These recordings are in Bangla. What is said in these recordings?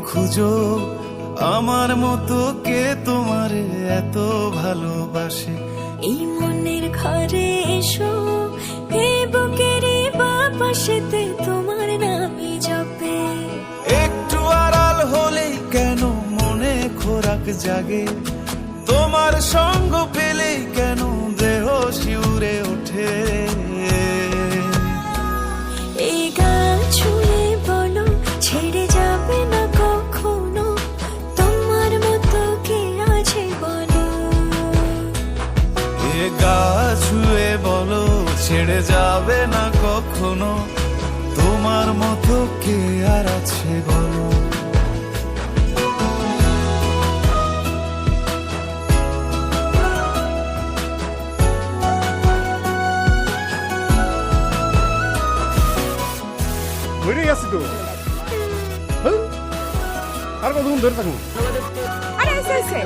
খুঁজো আমার মতো কে তোমারে এত ভালোবাসে। এই মনের ঘরে এসো, এই বুকের বাপাশেতে তোমার নামই জপে। একটু আড়াল হলেই কেন মনে খোরাক জাগে, তোমার সঙ্গ পেলেই কেন দেহ শিউরে ওঠে। এই গান ছুঁয়ে বলো ছেড়ে যাবে না কখনো, তোমার মতো কে আছে বলো। এ গা ছুঁয়ে বলো ছেড়ে যাবে না কখনো, তোমার মতো কে আর আছে বলো। বেরিয়ে গেছি তো, হ্যাঁ? আর কতক্ষণ ধরে থাকুন? আরে এসে এসে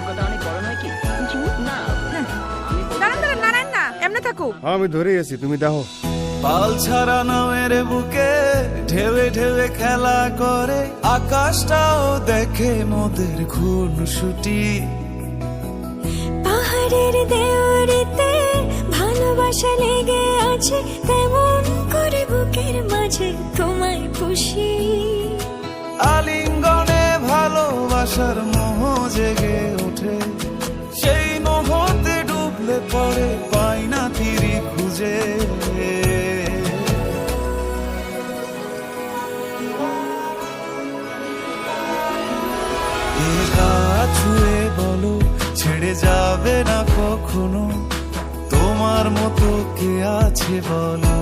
দাঁড়ান দাঁড়ান নারায়ণ না এমনি থাকো। আমি ধরে গেছি, তুমি দেখো। পাল ছাড়া নামের বুকে ঢেউে ঢেউে খেলা করে, আকাশটাও দেখে মোদের খুনসুটি। পাহাড়ের দেওয়ারিতে ভালোবাসা লেগে আছে, তেমন করে বুকের মাঝে তোমায় খুশি। আলিঙ্গনে ভালোবাসার মোহ জেগে ওঠে, সেই মোহতে ডুবলে পরে পাই না তীরি খুঁজে। এ গা ছুঁয়ে বলো ছেড়ে যাবে না কখনো, তোমার মতো কে আছে বলো।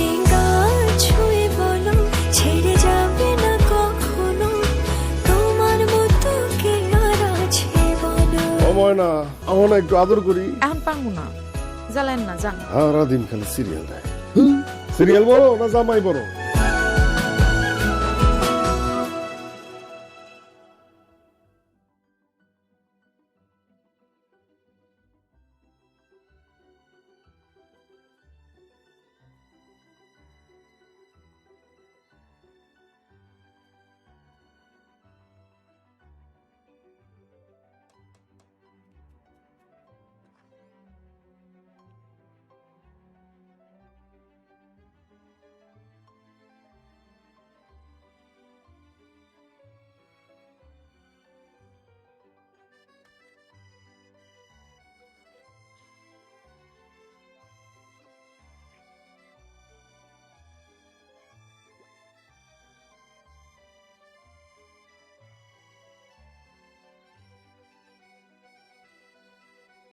এই গান ছুঁয়ে বলো ছেড়ে যাবে না কখনো, তোমার মতো কে আর আছে বলো। সময় না, আমার না একটু আদর করি। এখন পারবো না, জ্বালেন না যান। সারাদিন খালি সিরিয়াল দেয়। সিরিয়াল বলো না জামাই বলো?